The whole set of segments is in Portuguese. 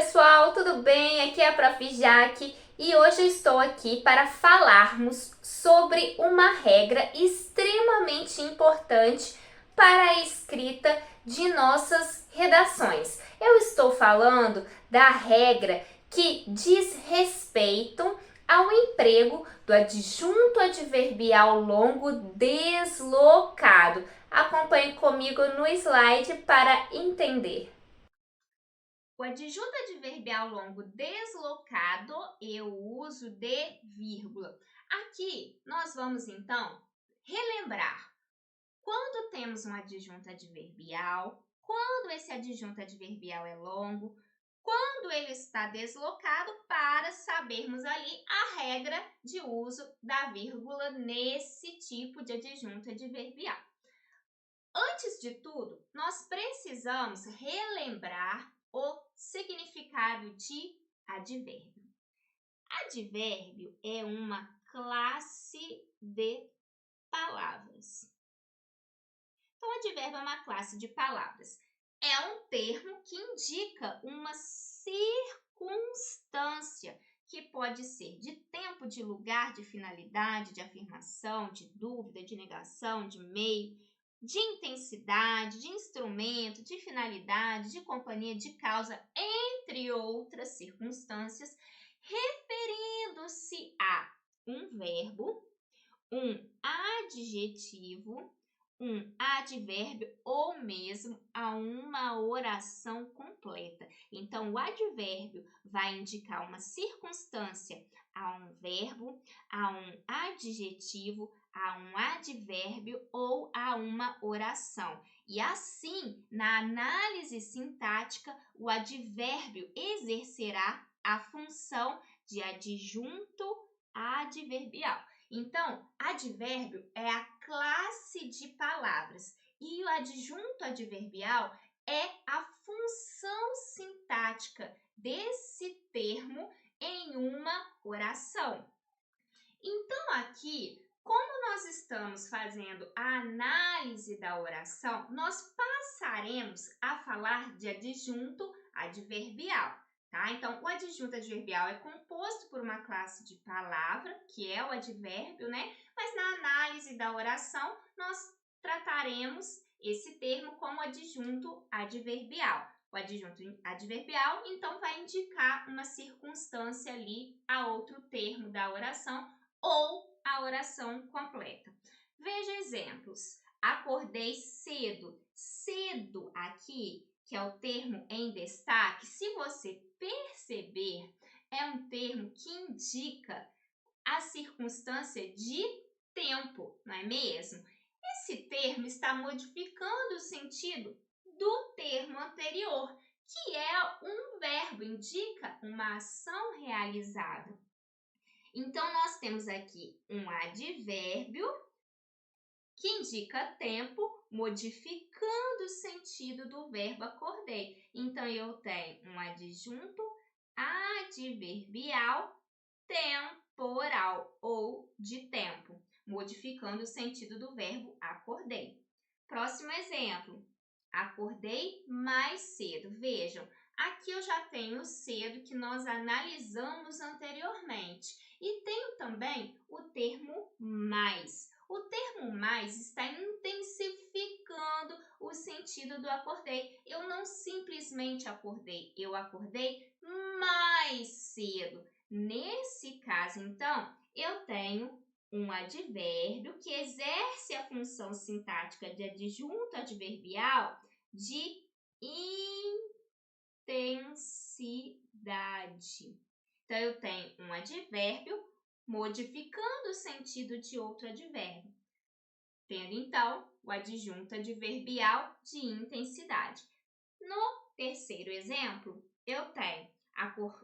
pessoal, tudo bem? Aqui é a Prof. Jaque e hoje eu estou aqui para falarmos sobre uma regra extremamente importante para a escrita de nossas redações. Eu estou falando da regra que diz respeito ao emprego do adjunto adverbial longo deslocado. Acompanhe comigo no slide para entender. O adjunto adverbial longo deslocado, eu uso de vírgula. Aqui, nós vamos, então, relembrar. Quando temos um adjunto adverbial, quando esse adjunto adverbial é longo, quando ele está deslocado, para sabermos ali a regra de uso da vírgula nesse tipo de adjunto adverbial. Antes de tudo, nós precisamos relembrar o significado de advérbio. Advérbio é uma classe de palavras. Então, advérbio é uma classe de palavras. É um termo que indica uma circunstância que pode ser de tempo, de lugar, de finalidade, de afirmação, de dúvida, de negação, de meio, de intensidade, de instrumento, de finalidade, de companhia, de causa, entre outras circunstâncias, referindo-se a um verbo, um adjetivo, um advérbio ou mesmo a uma oração completa. Então, o advérbio vai indicar uma circunstância a um verbo, a um adjetivo, a um advérbio ou a uma oração. E assim, na análise sintática, o advérbio exercerá a função de adjunto adverbial. Então, advérbio é a classe de palavras e o adjunto adverbial é a função sintática desse termo em uma oração. Então, aqui, como nós estamos fazendo a análise da oração, nós passaremos a falar de adjunto adverbial. Tá? Então, o adjunto adverbial é composto por uma classe de palavra, que é o advérbio, né? Mas na análise da oração, nós trataremos esse termo como adjunto adverbial. O adjunto adverbial, então, vai indicar uma circunstância ali a outro termo da oração ou a oração completa. Veja exemplos. Acordei cedo. Cedo aqui, que é o termo em destaque, se você perceber, é um termo que indica a circunstância de tempo, não é mesmo? Esse termo está modificando o sentido do termo anterior, que é um verbo, indica uma ação realizada. Então, nós temos aqui um advérbio que indica tempo, modificando o sentido do verbo acordei. Então, eu tenho um adjunto adverbial temporal ou de tempo, modificando o sentido do verbo acordei. Próximo exemplo. Acordei mais cedo. Vejam, aqui eu já tenho o cedo que nós analisamos anteriormente. E tenho também o termo mais. O termo mais está intensificando o sentido do acordei. Eu não simplesmente acordei, eu acordei mais cedo. Nesse caso, então, eu tenho um advérbio que exerce a função sintática de adjunto adverbial de intensidade. Então, eu tenho um advérbio modificando o sentido de outro advérbio, tendo, então, o adjunto adverbial de intensidade. No terceiro exemplo, eu tenho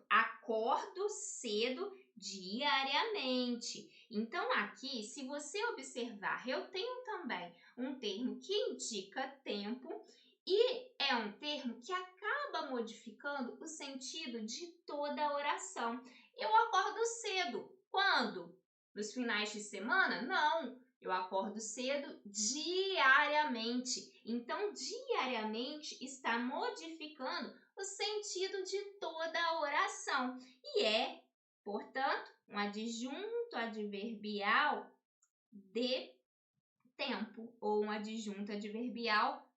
acordo cedo diariamente. Então, aqui, se você observar, eu tenho também um termo que indica tempo e é um termo que acaba modificando o sentido de toda a oração. Eu acordo cedo. Quando? Nos finais de semana? Não. Eu acordo cedo diariamente. Então, diariamente está modificando o sentido de toda a oração. E é, portanto, um adjunto adverbial de tempo ou um adjunto adverbial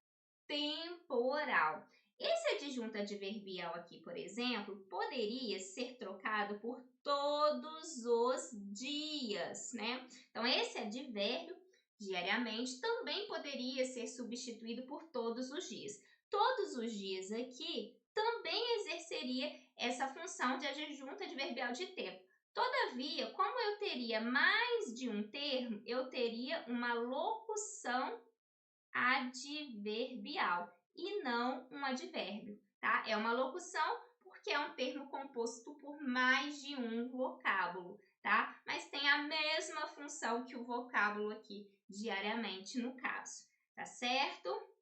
temporal. Esse adjunto adverbial aqui, por exemplo, poderia ser trocado por todos os dias, né? Então, esse advérbio, diariamente, também poderia ser substituído por todos os dias. Todos os dias aqui também exerceria essa função de adjunto adverbial de tempo. Todavia, como eu teria mais de um termo, eu teria uma locução adverbial e não um advérbio, tá? É uma locução porque é um termo composto por mais de um vocábulo, tá? Mas tem a mesma função que o vocábulo aqui, diariamente, no caso, tá certo?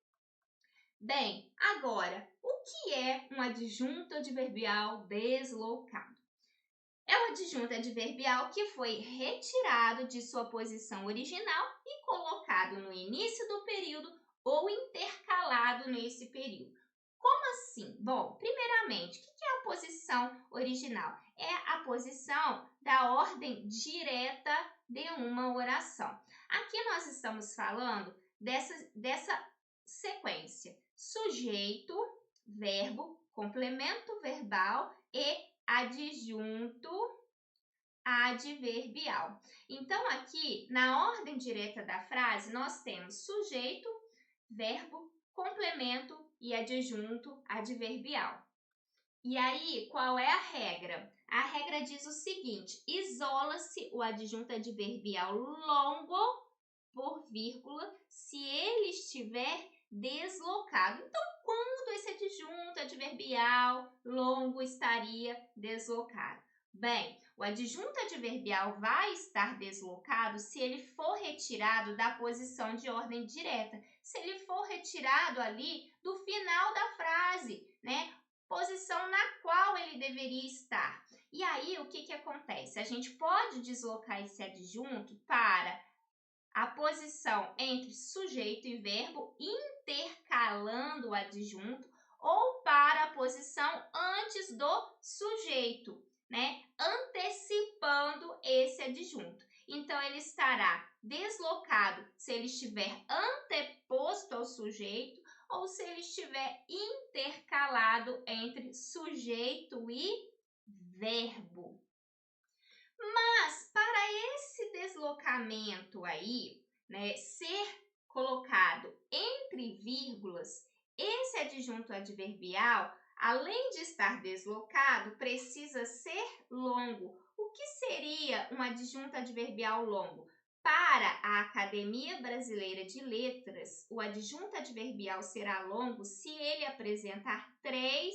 Bem, agora, o que é um adjunto adverbial deslocado? É um adjunto adverbial que foi retirado de sua posição original e colocado no início do período ou intercalado nesse período. Como assim? Bom, primeiramente, o que é a posição original? É a posição da ordem direta de uma oração. Aqui nós estamos falando dessa sequência: sujeito, verbo, complemento verbal e adjunto adverbial. Então, aqui, na ordem direta da frase, nós temos sujeito, verbo, complemento e adjunto adverbial. E aí, qual é a regra? A regra diz o seguinte: isola-se o adjunto adverbial longo por vírgula se ele estiver deslocado. Então, quando esse adjunto adverbial longo estaria deslocado? Bem, o adjunto adverbial vai estar deslocado se ele for retirado da posição de ordem direta, se ele for retirado ali do final da frase, né? Posição na qual ele deveria estar. E aí, o que acontece? A gente pode deslocar esse adjunto para a posição entre sujeito e verbo, intercalando o adjunto, ou para a posição antes do sujeito, né? Antecipando esse adjunto. Então, ele estará deslocado se ele estiver anteposto ao sujeito ou se ele estiver intercalado entre sujeito e verbo. Mas para esse deslocamento aí, né, ser colocado entre vírgulas, esse adjunto adverbial, além de estar deslocado, precisa ser longo. O que seria um adjunto adverbial longo? Para a Academia Brasileira de Letras, o adjunto adverbial será longo se ele apresentar 3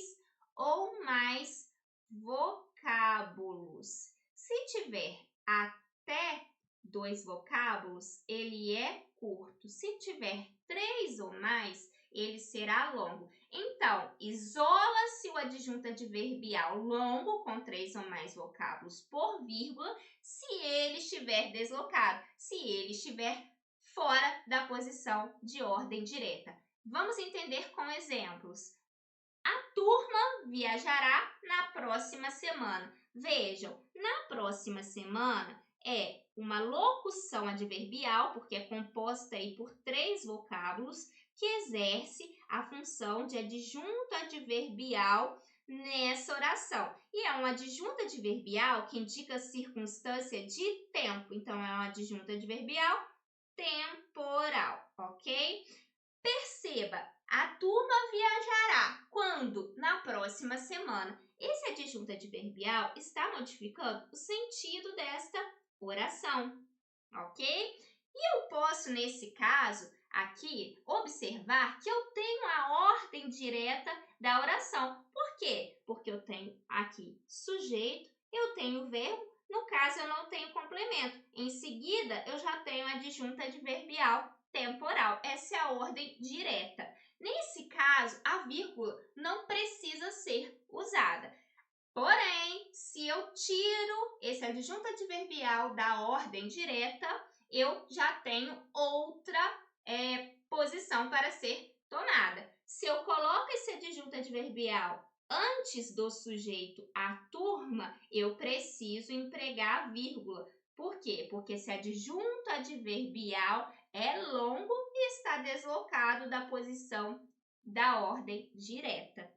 ou mais vocábulos. Se tiver até 2 vocábulos, ele é curto. Se tiver 3 ou mais, ele será longo. Então, isola-se o adjunto adverbial longo com 3 ou mais vocábulos por vírgula se ele estiver deslocado, se ele estiver fora da posição de ordem direta. Vamos entender com exemplos. A turma viajará na próxima semana. Vejam, na próxima semana é uma locução adverbial, porque é composta aí por 3 vocábulos, que exerce a função de adjunto adverbial nessa oração. E é um adjunto adverbial que indica circunstância de tempo. Então, é um adjunto adverbial temporal, ok? Perceba, a turma viajará quando? Na próxima semana. Esse adjunto adverbial está modificando o sentido desta oração, ok? E eu posso, nesse caso aqui, observar que eu tenho a ordem direta da oração. Por quê? Porque eu tenho aqui sujeito, eu tenho verbo, no caso eu não tenho complemento. Em seguida, eu já tenho adjunto adverbial temporal. Essa é a ordem direta. Nesse caso, a vírgula não precisa ser usada. Porém, se eu tiro esse adjunto adverbial da ordem direta, eu já tenho outra posição para ser tomada. Se eu coloco esse adjunto adverbial antes do sujeito a turma, eu preciso empregar a vírgula. Por quê? Porque esse adjunto adverbial é longo e está deslocado da posição da ordem direta.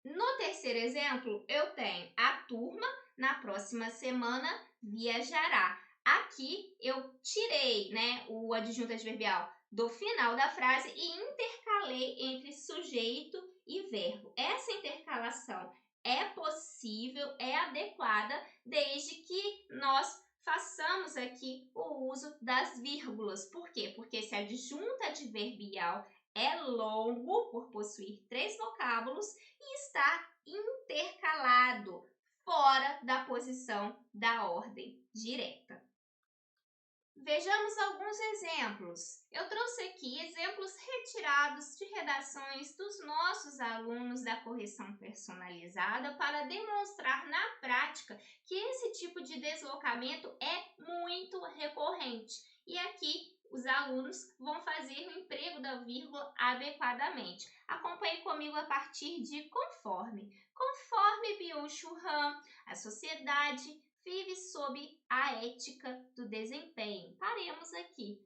No terceiro exemplo, eu tenho a turma, na próxima semana viajará. Aqui eu tirei, o adjunto adverbial do final da frase e intercalei entre sujeito e verbo. Essa intercalação é possível, é adequada, desde que nós façamos aqui o uso das vírgulas. Por quê? Porque esse adjunto adverbial é longo, por possuir 3 vocábulos, e está intercalado, fora da posição da ordem direta. Vejamos alguns exemplos. Eu trouxe aqui exemplos retirados de redações dos nossos alunos da correção personalizada para demonstrar na prática que esse tipo de deslocamento é muito recorrente. E aqui os alunos vão fazer o emprego da vírgula adequadamente. Acompanhe comigo a partir de conforme. Conforme Byung-Chul Han, a sociedade vive sob a ética do desempenho. Paremos aqui.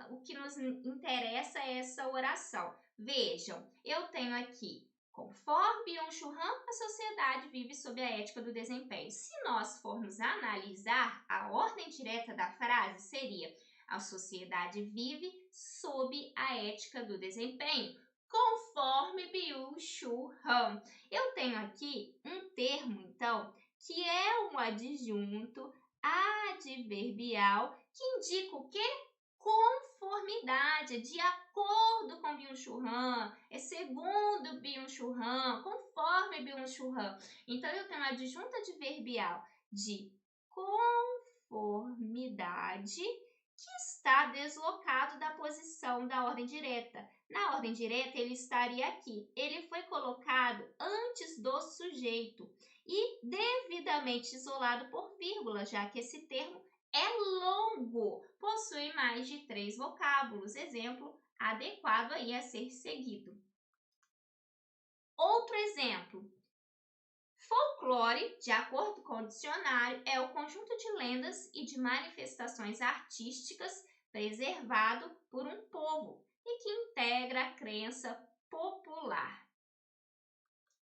O que nos interessa é essa oração. Vejam, eu tenho aqui, conforme Byung-Chul Han, a sociedade vive sob a ética do desempenho. Se nós formos analisar, a ordem direta da frase seria: a sociedade vive sob a ética do desempenho, conforme Byung-Chul Han. Eu tenho aqui um termo, então, que é um adjunto adverbial que indica o quê? Conformidade, de acordo com Byung-Chul Han, é segundo Byung-Chul Han, conforme Byung-Chul Han. Então, eu tenho um adjunto adverbial de conformidade que está deslocado da posição da ordem direta. Na ordem direta, ele estaria aqui. Ele foi colocado antes do sujeito e devidamente isolado por vírgula, já que esse termo é longo, possui mais de 3 vocábulos. Exemplo adequado aí a ser seguido. Outro exemplo. Folclore, de acordo com o dicionário, é o conjunto de lendas e de manifestações artísticas preservado por um povo e que integra a crença popular.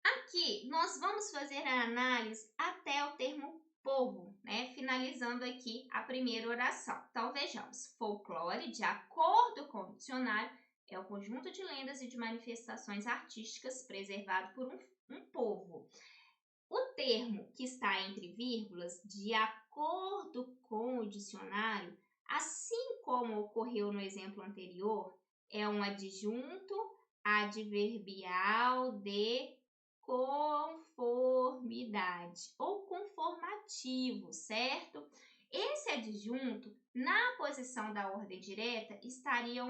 Aqui, nós vamos fazer a análise até o termo povo, finalizando aqui a primeira oração. Então, vejamos. Folclore, de acordo com o dicionário, é o conjunto de lendas e de manifestações artísticas preservado por um povo. O termo que está entre vírgulas, de acordo com o dicionário, assim como ocorreu no exemplo anterior, é um adjunto adverbial de conformidade ou conformativo, certo? Esse adjunto, na posição da ordem direta, estaria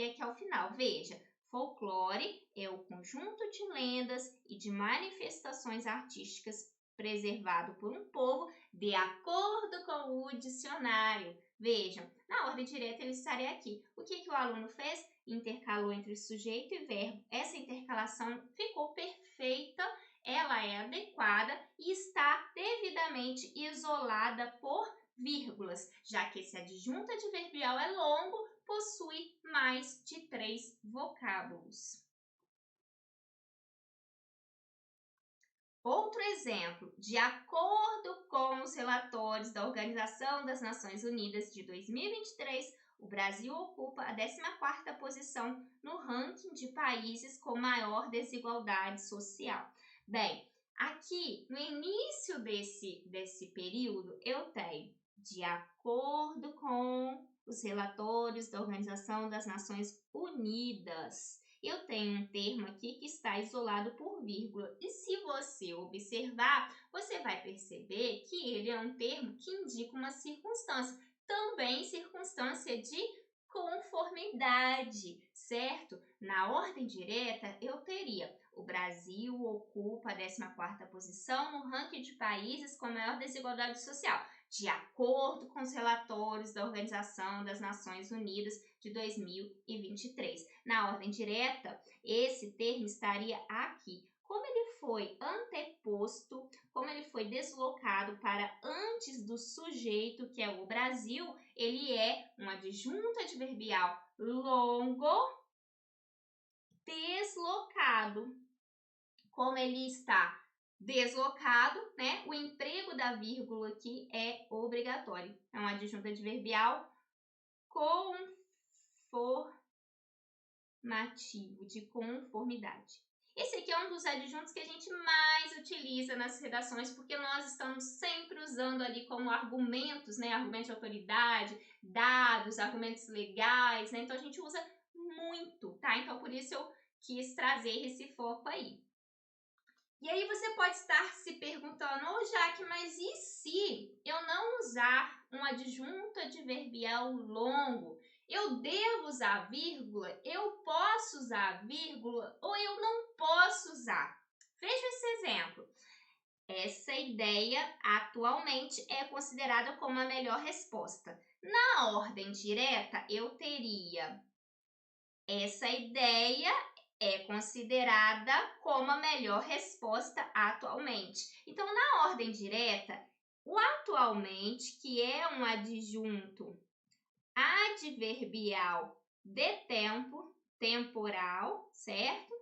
aqui ao final. Veja, folclore é o conjunto de lendas e de manifestações artísticas preservado por um povo, de acordo com o dicionário. Vejam, na ordem direta ele estaria aqui. O que o aluno fez? Intercalou entre sujeito e verbo. Essa intercalação ficou perfeita, ela é adequada e está devidamente isolada por vírgulas, já que esse adjunto adverbial é longo, possui mais de 3 vocábulos. Outro exemplo, de acordo com os relatórios da Organização das Nações Unidas de 2023, o Brasil ocupa a 14ª posição no ranking de países com maior desigualdade social. Bem, aqui no início desse período, eu tenho, de acordo com os relatórios da Organização das Nações Unidas. Eu tenho um termo aqui que está isolado por vírgula. E se você observar, você vai perceber que ele é um termo que indica uma circunstância. Também circunstância de conformidade, certo? Na ordem direta, eu teria: o Brasil ocupa a 14ª posição no ranking de países com maior desigualdade social, de acordo com os relatórios da Organização das Nações Unidas de 2023. Na ordem direta, esse termo estaria aqui. Como composto, como ele foi deslocado para antes do sujeito, que é o Brasil, ele é um adjunto adverbial longo, deslocado. Como ele está deslocado, né? O emprego da vírgula aqui é obrigatório. É um adjunto adverbial conformativo, de conformidade. Esse aqui é um dos adjuntos que a gente mais utiliza nas redações, porque nós estamos sempre usando ali como argumentos, né? Argumento de autoridade, dados, argumentos legais, né? Então, a gente usa muito, tá? Então, por isso eu quis trazer esse foco aí. E aí você pode estar se perguntando, ô Jaque, mas e se eu não usar um adjunto adverbial longo? Eu devo usar vírgula? Eu posso usar vírgula? Ou eu não posso usar? Veja esse exemplo. Essa ideia atualmente é considerada como a melhor resposta. Na ordem direta, eu teria essa ideia é considerada como a melhor resposta atualmente. Então, na ordem direta, o atualmente, que é um adjunto adverbial de tempo, temporal, certo?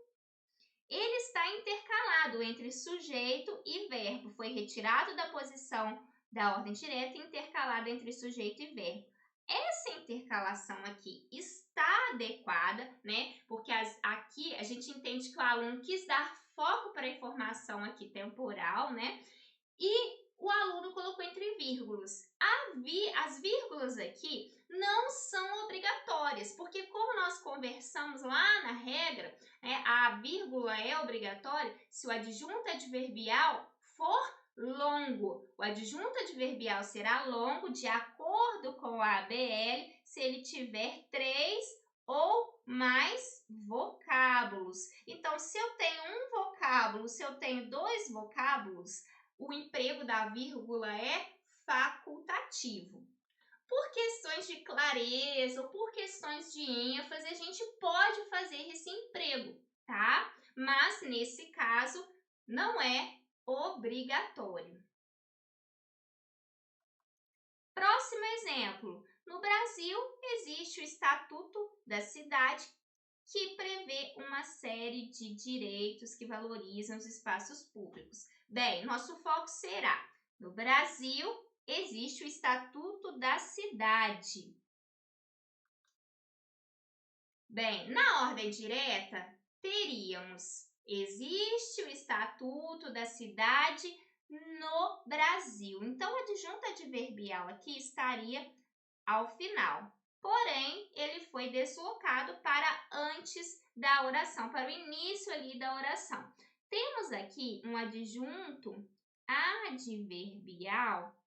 Ele está intercalado entre sujeito e verbo. Foi retirado da posição da ordem direta e intercalado entre sujeito e verbo. Essa intercalação aqui está adequada, né? Porque aqui a gente entende que o aluno quis dar foco para a informação aqui temporal, né? E o aluno colocou entre vírgulas. As vírgulas aqui não são obrigatórias, porque como nós conversamos lá na regra, né, a vírgula é obrigatória se o adjunto adverbial for longo. O adjunto adverbial será longo de acordo com a ABL se ele tiver 3 ou mais vocábulos. Então, se eu tenho um vocábulo, se eu tenho 2 vocábulos, o emprego da vírgula é facultativo. Por questões de clareza ou por questões de ênfase, a gente pode fazer esse emprego, tá? Mas, nesse caso, não é obrigatório. Próximo exemplo. No Brasil, existe o Estatuto da Cidade, que prevê uma série de direitos que valorizam os espaços públicos. Bem, nosso foco será: no Brasil, existe o Estatuto da Cidade. Bem, na ordem direta, teríamos: existe o Estatuto da Cidade no Brasil. Então, o adjunto adverbial aqui estaria ao final. Porém, ele foi deslocado para antes da oração, para o início ali da oração. Temos aqui um adjunto adverbial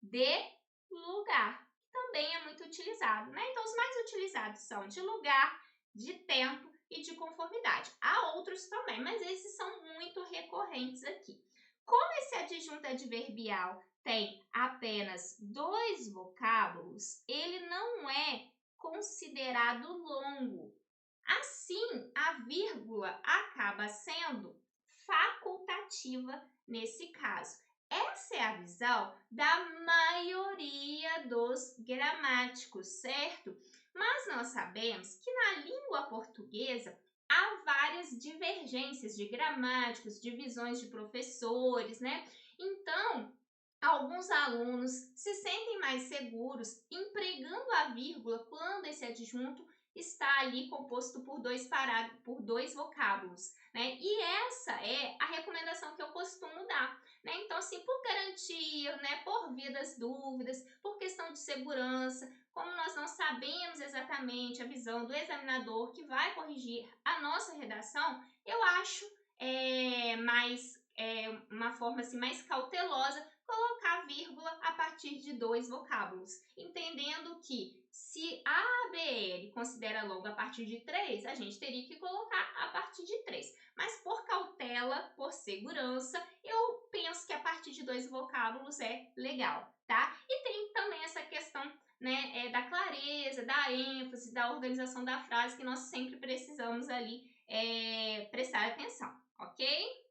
de lugar, que também é muito utilizado, né? Então, os mais utilizados são de lugar, de tempo e de conformidade. Há outros também, mas esses são muito recorrentes aqui. Como esse adjunto adverbial tem apenas 2 vocábulos, ele não é considerado longo. Assim, a vírgula acaba sendo facultativa nesse caso. Essa é a visão da maioria dos gramáticos, certo? Mas nós sabemos que na língua portuguesa há várias divergências de gramáticos, divisões de professores, né? Então, alguns alunos se sentem mais seguros empregando a vírgula quando esse adjunto está ali composto por 2 vocábulos, né? E essa é a recomendação que eu costumo dar, né? Então, assim, por garantia, né? Por via das dúvidas, por questão de segurança, como nós não sabemos exatamente a visão do examinador que vai corrigir a nossa redação, eu acho uma forma assim, mais cautelosa colocar vírgula a partir de 2 vocábulos, entendendo que se a ABL considera longo a partir de 3, a gente teria que colocar a partir de 3. Mas por cautela, por segurança, eu penso que a partir de 2 vocábulos é legal, tá? E tem também essa questão, né, da clareza, da ênfase, da organização da frase que nós sempre precisamos ali prestar atenção, ok?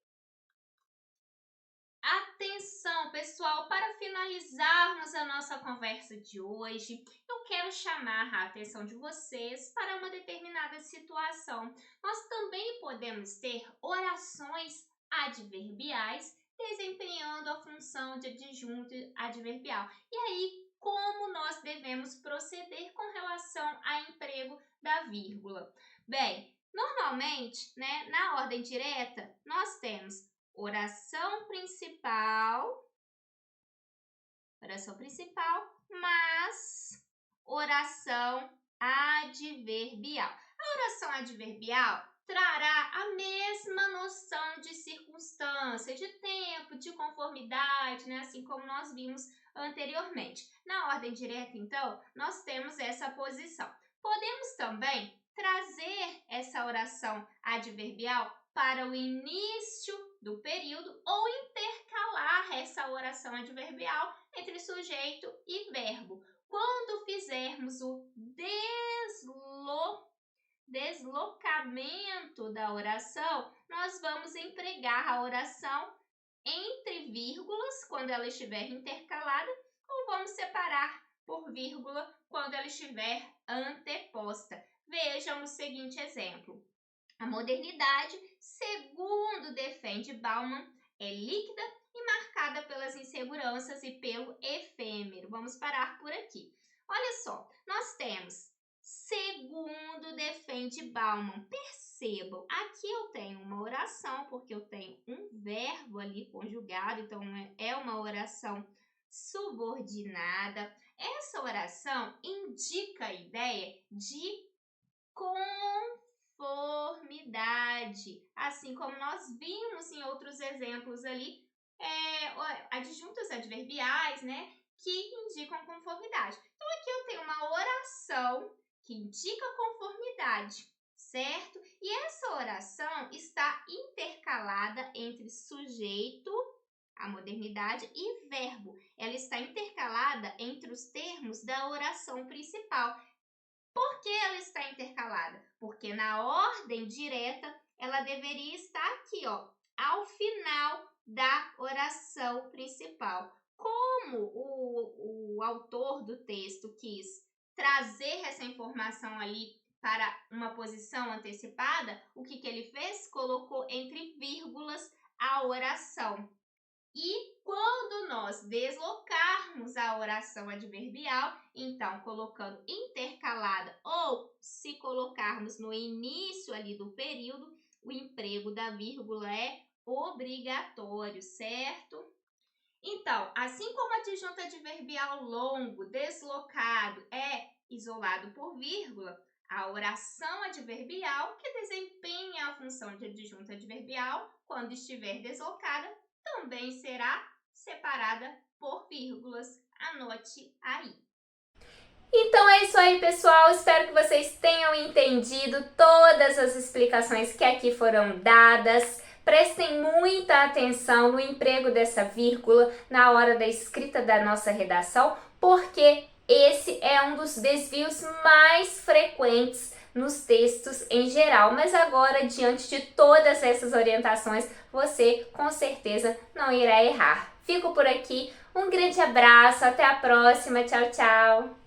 pessoal, para finalizarmos a nossa conversa de hoje, eu quero chamar a atenção de vocês para uma determinada situação. Nós também podemos ter orações adverbiais desempenhando a função de adjunto adverbial. E aí, como nós devemos proceder com relação ao emprego da vírgula? Bem, normalmente, né, na ordem direta, nós temos oração principal, mas oração adverbial. A oração adverbial trará a mesma noção de circunstância, de tempo, de conformidade, né? Assim como nós vimos anteriormente. Na ordem direta, então, nós temos essa posição. Podemos também trazer essa oração adverbial para o início do período ou intercalar essa oração adverbial entre sujeito e verbo. Quando fizermos o deslocamento da oração, nós vamos empregar a oração entre vírgulas quando ela estiver intercalada ou vamos separar por vírgula quando ela estiver anteposta. Vejam o seguinte exemplo. A modernidade, segundo defende Bauman, é líquida e marcada pelas inseguranças e pelo efêmero. Vamos parar por aqui. Olha só, nós temos segundo defende Bauman. Percebam, aqui eu tenho uma oração, porque eu tenho um verbo ali conjugado, então é uma oração subordinada. Essa oração indica a ideia de conformidade, assim como nós vimos em outros exemplos ali, adjuntos adverbiais, né, que indicam conformidade. Então, aqui eu tenho uma oração que indica conformidade, certo? E essa oração está intercalada entre sujeito, a modernidade, e verbo. Ela está intercalada entre os termos da oração principal. Por que ela está intercalada? Porque na ordem direta, ela deveria estar aqui, ó, ao final da oração principal. Como o autor do texto quis trazer essa informação ali para uma posição antecipada, o que ele fez? Colocou entre vírgulas a oração. E quando nós deslocarmos a oração adverbial, então colocando intercalada ou se colocarmos no início ali do período, o emprego da vírgula é obrigatório, certo? Então, assim como adjunto adverbial longo, deslocado, é isolado por vírgula, a oração adverbial, que desempenha a função de adjunto adverbial, quando estiver deslocada, também será separada por vírgulas. Anote aí. Então é isso aí, pessoal. Espero que vocês tenham entendido todas as explicações que aqui foram dadas. Prestem muita atenção no emprego dessa vírgula na hora da escrita da nossa redação, porque esse é um dos desvios mais frequentes nos textos em geral, mas agora, diante de todas essas orientações, você com certeza não irá errar. Fico por aqui, um grande abraço, até a próxima, tchau, tchau!